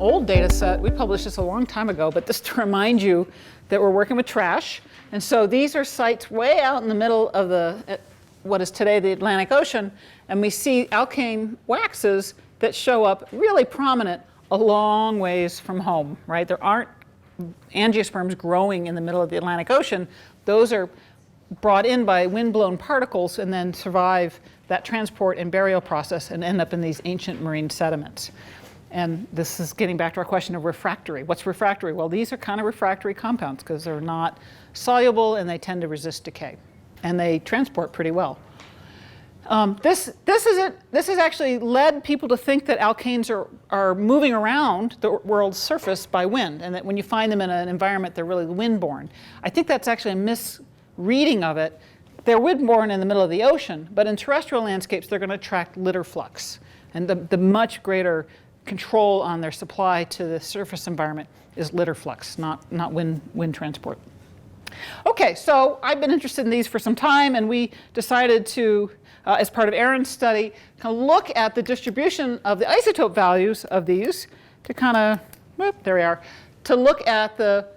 old data set. We published this a long time ago, but just to remind you that we're working with trash. And so these are sites way out in the middle of what is today the Atlantic Ocean. And we see alkane waxes that show up really prominent a long ways from home, right? There aren't angiosperms growing in the middle of the Atlantic Ocean. Those are brought in by wind-blown particles and then survive that transport and burial process and end up in these ancient marine sediments. And this is getting back to our question of refractory. What's refractory? Well, these are kind of refractory compounds because they're not soluble and they tend to resist decay. And they transport pretty well. This has actually led people to think that alkanes are moving around the world's surface by wind, and that when you find them in an environment, they're really wind-borne. I think that's actually a misreading of it. They're wind-borne in the middle of the ocean, but in terrestrial landscapes, they're going to attract litter flux. And the much greater control on their supply to the surface environment is litter flux, not wind transport. Okay, so I've been interested in these for some time, and we decided to, as part of Aaron's study, kind of look at the distribution of the isotope values of these to kind of, there we are, to look at the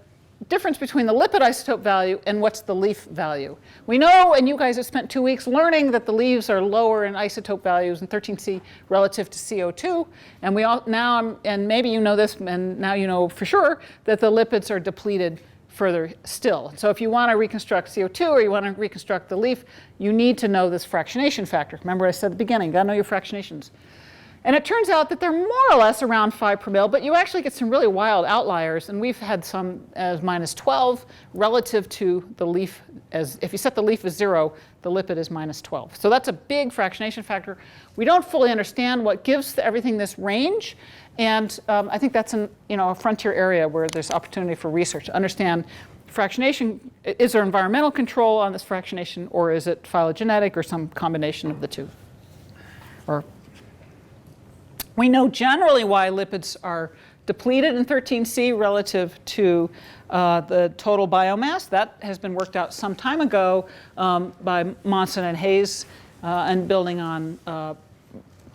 difference between the lipid isotope value and what's the leaf value. We know, and you guys have spent 2 weeks learning, that the leaves are lower in isotope values in 13C relative to CO2. And we all now, and maybe you know this, and now you know for sure, that the lipids are depleted further still. So if you want to reconstruct CO2 or you want to reconstruct the leaf, you need to know this fractionation factor. Remember I said at the beginning, got to know your fractionations. And it turns out that they're more or less around 5 per mil, but you actually get some really wild outliers, and we've had some as minus 12 relative to the leaf. As if you set the leaf as 0, the lipid is minus 12. So that's a big fractionation factor. We don't fully understand what gives everything this range, and I think that's a frontier area where there's opportunity for research to understand fractionation. Is there environmental control on this fractionation, or is it phylogenetic, or some combination of the two? We know generally why lipids are depleted in 13C relative to the total biomass. That has been worked out some time ago by Monson and Hayes and building on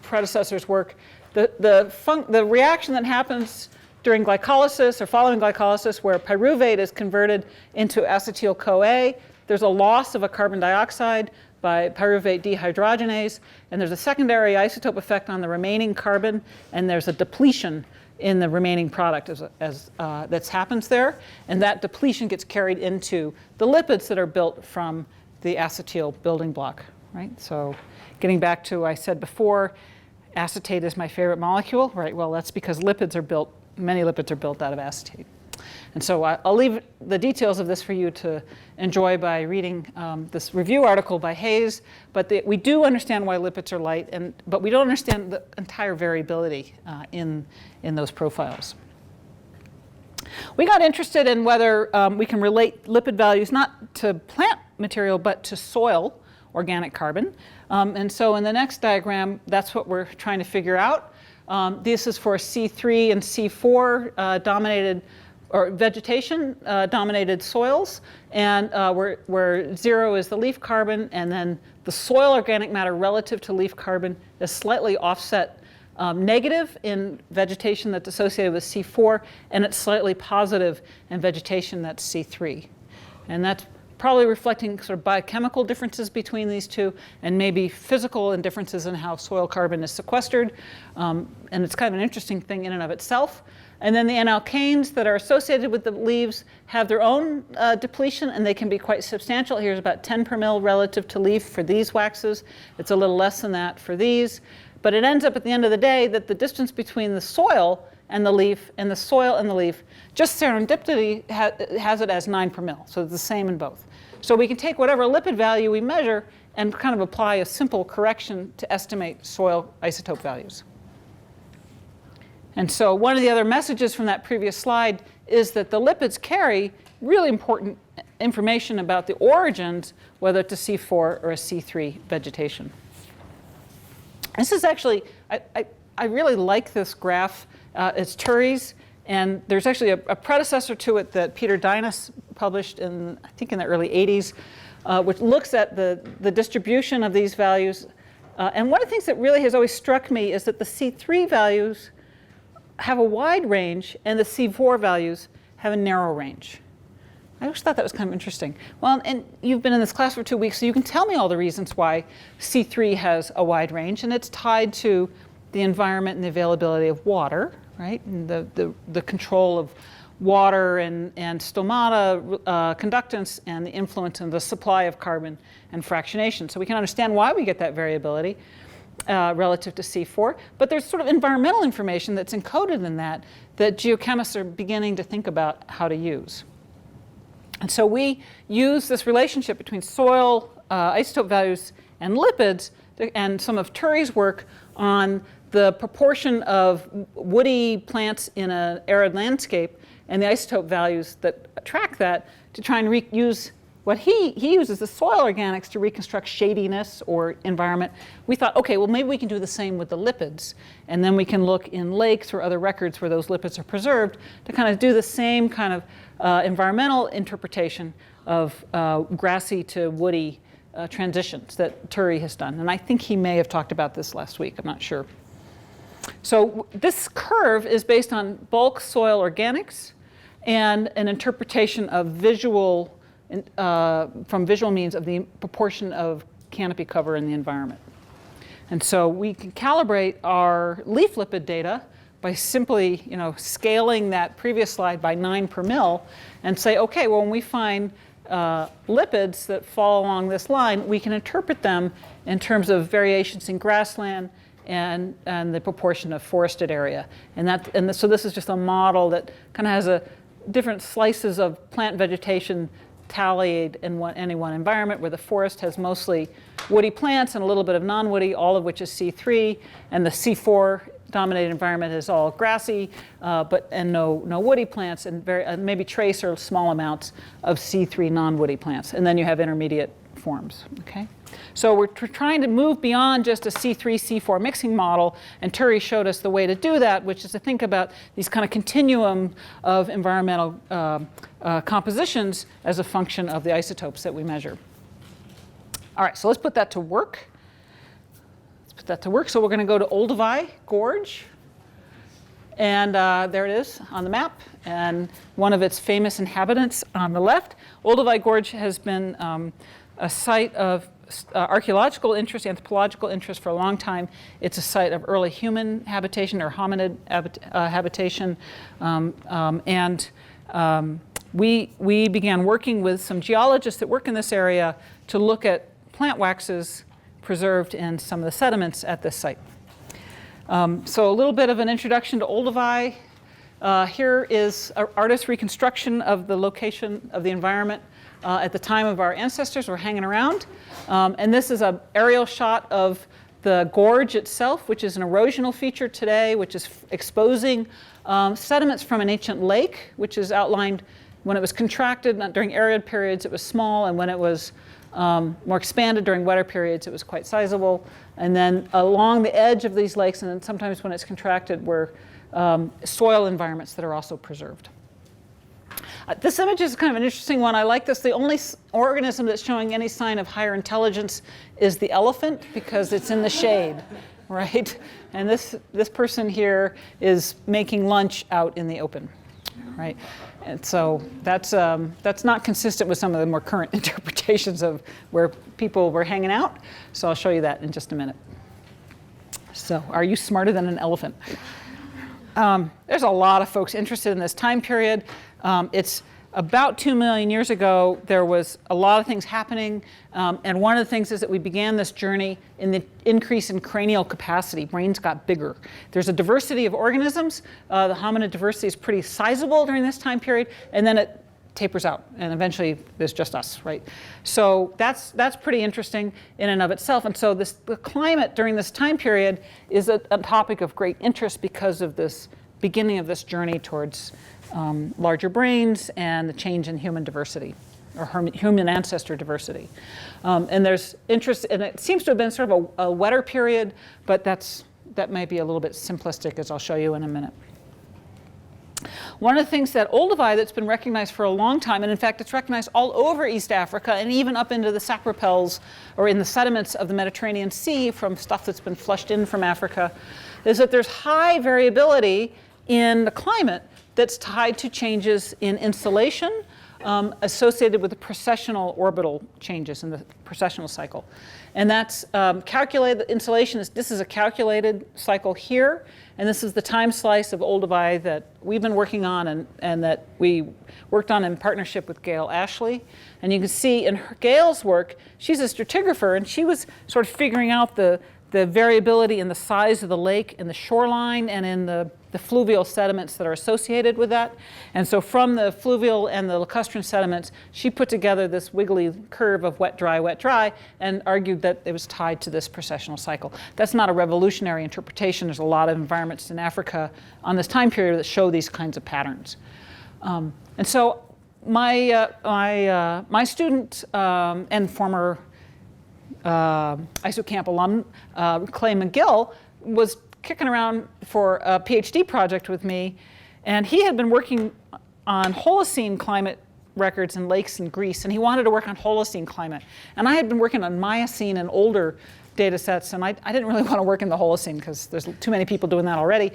predecessors' work. The reaction that happens during glycolysis or following glycolysis where pyruvate is converted into acetyl-CoA, there's a loss of a carbon dioxide by pyruvate dehydrogenase, and there's a secondary isotope effect on the remaining carbon, and there's a depletion in the remaining product that happens there, and that depletion gets carried into the lipids that are built from the acetyl building block, right? So getting back to what I said before, acetate is my favorite molecule, right? Well, that's because many lipids are built out of acetate. And so I'll leave the details of this for you to enjoy by reading this review article by Hayes. But we do understand why lipids are light, but we don't understand the entire variability in those profiles. We got interested in whether we can relate lipid values not to plant material, but to soil organic carbon. And so in the next diagram, that's what we're trying to figure out. This is for C3 and C4 dominated or vegetation dominated soils, and where 0 is the leaf carbon, and then the soil organic matter relative to leaf carbon is slightly offset negative in vegetation that's associated with C4, and it's slightly positive in vegetation that's C3. And that's probably reflecting sort of biochemical differences between these two, and maybe physical and differences in how soil carbon is sequestered. And it's kind of an interesting thing in and of itself. And then the N-alkanes that are associated with the leaves have their own depletion, and they can be quite substantial. Here's about 10 per mil relative to leaf for these waxes. It's a little less than that for these. But it ends up at the end of the day that the distance between the soil and the leaf and the soil and the leaf, just serendipity has it as 9 per mil. So it's the same in both. So we can take whatever lipid value we measure and kind of apply a simple correction to estimate soil isotope values. And so one of the other messages from that previous slide is that the lipids carry really important information about the origins, whether it's a C4 or a C3 vegetation. This is actually, I really like this graph. It's Turi's, and there's actually a predecessor to it that Peter Dinas published in, I think in the early 80s, which looks at the distribution of these values. And one of the things that really has always struck me is that the C3 values have a wide range and the C4 values have a narrow range. I always thought that was kind of interesting. Well, and you've been in this class for 2 weeks, so you can tell me all the reasons why C3 has a wide range, and it's tied to the environment and the availability of water, right? And the control of water and stomata conductance and the influence of the supply of carbon and fractionation. So we can understand why we get that variability relative to C4. But there's sort of environmental information that's encoded in that geochemists are beginning to think about how to use. And so we use this relationship between soil isotope values and lipids and some of Turi's work on the proportion of woody plants in an arid landscape and the isotope values that track that to try and use what he uses the soil organics to reconstruct shadiness or environment. We thought, okay, well maybe we can do the same with the lipids, and then we can look in lakes or other records where those lipids are preserved to kind of do the same kind of environmental interpretation of grassy to woody transitions that Turi has done. And I think he may have talked about this last week, I'm not sure. So this curve is based on bulk soil organics and an interpretation of visual, from visual means of the proportion of canopy cover in the environment. And so we can calibrate our leaf lipid data by simply, scaling that previous slide by 9 per mil and say, okay, well, when we find lipids that fall along this line, we can interpret them in terms of variations in grassland and the proportion of forested area. So this is just a model that kind of has different slices of plant vegetation tallied in any one environment, where the forest has mostly woody plants and a little bit of non-woody, all of which is C3, and the C4 dominated environment is all grassy, and no woody plants, and maybe trace or small amounts of C3 non-woody plants. And then you have intermediate forms, okay? So we're trying to move beyond just a C3, C4 mixing model, and Turi showed us the way to do that, which is to think about these kind of continuum of environmental compositions as a function of the isotopes that we measure. All right, so let's put that to work. So we're going to go to Olduvai Gorge, and there it is on the map, and one of its famous inhabitants on the left. Olduvai Gorge has been a site of archaeological interest, anthropological interest for a long time. It's a site of early human habitation or hominid habitation, we began working with some geologists that work in this area to look at plant waxes preserved in some of the sediments at this site. So a little bit of an introduction to Olduvai. Here is an artist's reconstruction of the location of the environment at the time of our ancestors were hanging around. And this is an aerial shot of the gorge itself, which is an erosional feature today, which is exposing sediments from an ancient lake, which is outlined when it was contracted. During arid periods, it was small, and when it was more expanded during wetter periods, it was quite sizable. And then along the edge of these lakes, and then sometimes when it's contracted, were soil environments that are also preserved. This image is kind of an interesting one. I like this. The only organism that's showing any sign of higher intelligence is the elephant, because it's in the shade, right? And this person here is making lunch out in the open, right? And so that's not consistent with some of the more current interpretations of where people were hanging out. So I'll show you that in just a minute. So are you smarter than an elephant? There's a lot of folks interested in this time period. It's about 2 million years ago. There was a lot of things happening, and one of the things is that we began this journey in the increase in cranial capacity. Brains got bigger. There's a diversity of organisms. The hominid diversity is pretty sizable during this time period, and then it tapers out, and eventually there's just us, right? So that's pretty interesting in and of itself. And so the climate during this time period is a topic of great interest because of this beginning of this journey towards larger brains and the change in human diversity, or human ancestor diversity. And there's interest, and it seems to have been sort of a wetter period, but that may be a little bit simplistic, as I'll show you in a minute. One of the things that Olduvai that's been recognized for a long time, and in fact it's recognized all over East Africa and even up into the sapropels, or in the sediments of the Mediterranean Sea from stuff that's been flushed in from Africa, is that there's high variability in the climate that's tied to changes in insolation associated with the processional orbital changes in the processional cycle. And that's calculated, insolation this is a calculated cycle here, and this is the time slice of Olduvai that we've been working on and that we worked on in partnership with Gail Ashley. And you can see in Gail's work, she's a stratigrapher, and she was sort of figuring out the variability in the size of the lake in the shoreline and in the fluvial sediments that are associated with that. And so from the fluvial and the lacustrine sediments, she put together this wiggly curve of wet, dry, and argued that it was tied to this processional cycle. That's not a revolutionary interpretation. There's a lot of environments in Africa on this time period that show these kinds of patterns. And so my student and former IsoCamp alum, Clay McGill, was kicking around for a PhD project with me, and he had been working on Holocene climate records in lakes in Greece, and he wanted to work on Holocene climate. And I had been working on Miocene and older data sets, and I didn't really want to work in the Holocene because there's too many people doing that already.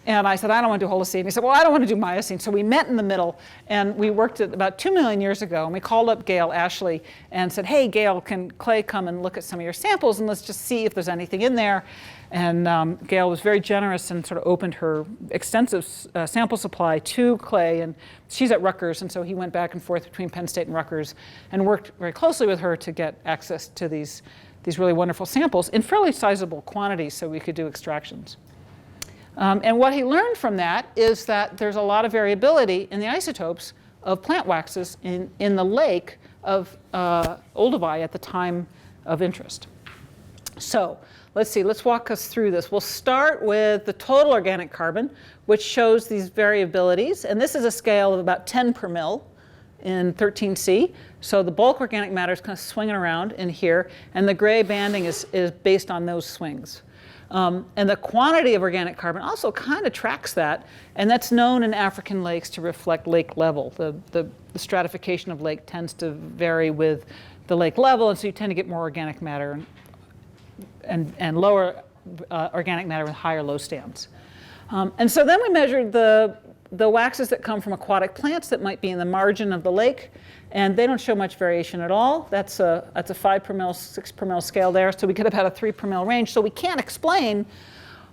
And I said, I don't want to do Holocene. He said, well, I don't want to do Miocene. So we met in the middle, and we worked at about 2 million years ago, and we called up Gail Ashley and said, hey, Gail, can Clay come and look at some of your samples, and let's just see if there's anything in there. And Gail was very generous and sort of opened her extensive sample supply to Clay, and she's at Rutgers, and so he went back and forth between Penn State and Rutgers and worked very closely with her to get access to these really wonderful samples in fairly sizable quantities so we could do extractions. And what he learned from that is that there's a lot of variability in the isotopes of plant waxes in the lake of Olduvai at the time of interest. So let's see, let's walk us through this. We'll start with the total organic carbon, which shows these variabilities. And this is a scale of about 10 per mil in 13C. So the bulk organic matter is kind of swinging around in here, and the gray banding is based on those swings. And the quantity of organic carbon also kind of tracks that, and that's known in African lakes to reflect lake level. The stratification of lake tends to vary with the lake level, and so you tend to get more organic matter and lower organic matter with higher low stands. And so then we measured the waxes that come from aquatic plants that might be in the margin of the lake, and they don't show much variation at all. That's a 5 per mil, 6 per mil scale there, so we get about a 3 per mil range. So we can't explain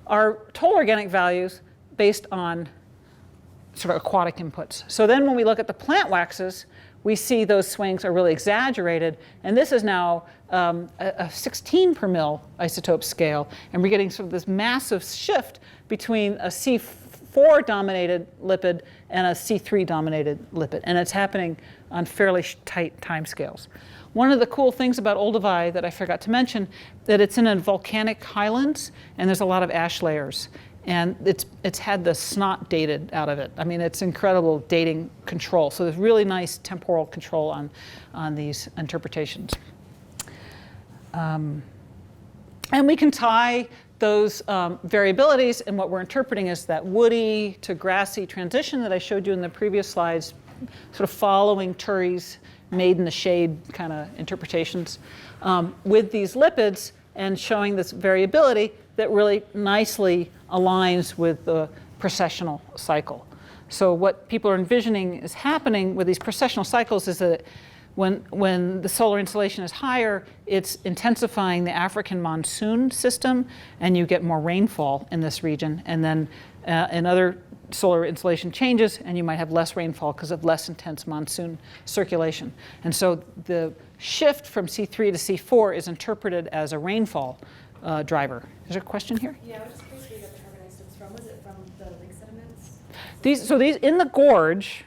our total organic values based on sort of aquatic inputs. So then when we look at the plant waxes, we see those swings are really exaggerated, and this is now a 16 per mil isotope scale, and we're getting sort of this massive shift between a C4 dominated lipid and a C3 dominated lipid, and it's happening on fairly tight time scales. One of the cool things about Olduvai that I forgot to mention, that it's in a volcanic highlands, and there's a lot of ash layers, and it's had the snot dated out of it. I mean, it's incredible dating control. So there's really nice temporal control on these interpretations. And we can tie those variabilities, and what we're interpreting is that woody to grassy transition that I showed you in the previous slides, sort of following Turi's made in the shade kind of interpretations with these lipids, and showing this variability that really nicely aligns with the processional cycle. So what people are envisioning is happening with these processional cycles is that when the solar insolation is higher, it's intensifying the African monsoon system, and you get more rainfall in this region. And then in other solar insolation changes, and you might have less rainfall because of less intense monsoon circulation. And so the shift from C3 to C4 is interpreted as a rainfall driver. Is there a question here? Yeah, I was just curious where you got the carbon isotopes from. Was it from the lake sediments? These in the gorge,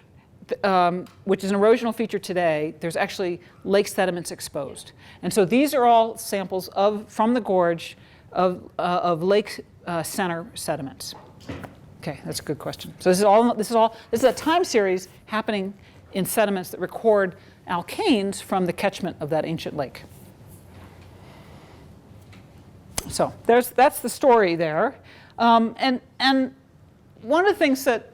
which is an erosional feature today, there's actually lake sediments exposed. And so these are all samples from the gorge of lake center sediments. Okay, that's a good question. So this is a time series happening in sediments that record alkanes from the catchment of that ancient lake. So that's the story there. And one of the things that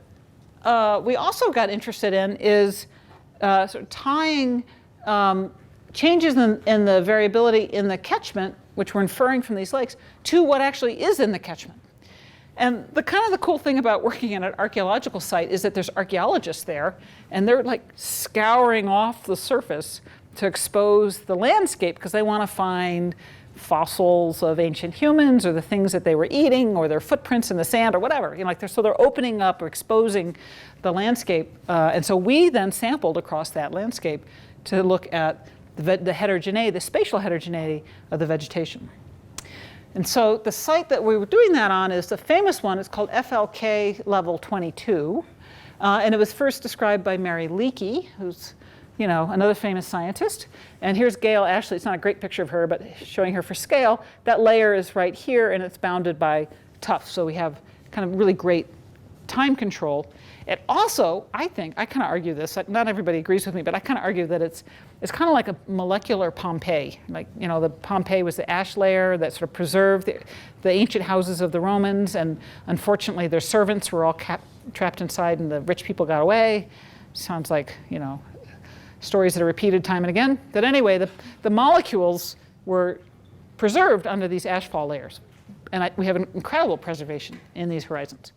we also got interested in is sort of tying changes in the variability in the catchment, which we're inferring from these lakes, to what actually is in the catchment. And the kind of the cool thing about working in an archaeological site is that there's archaeologists there, and they're like scouring off the surface to expose the landscape because they want to find fossils of ancient humans or the things that they were eating or their footprints in the sand or whatever. You know, like so they're opening up or exposing the landscape. And so we then sampled across that landscape to look at the heterogeneity, the spatial heterogeneity of the vegetation. And so the site that we were doing that on is the famous one. It's called FLK level 22. And it was first described by Mary Leakey, who's another famous scientist. And here's Gail Ashley. It's not a great picture of her, but showing her for scale. That layer is right here, and it's bounded by tufts. So we have kind of really great time control. It also, I think, I kind of argue this, not everybody agrees with me, but I kind of argue that it's kind of like a molecular Pompeii. Like, the Pompeii was the ash layer that sort of preserved the ancient houses of the Romans, and unfortunately their servants were all trapped inside and the rich people got away. Sounds like, stories that are repeated time and again. But anyway, the molecules were preserved under these ashfall layers. And we have an incredible preservation in these horizons.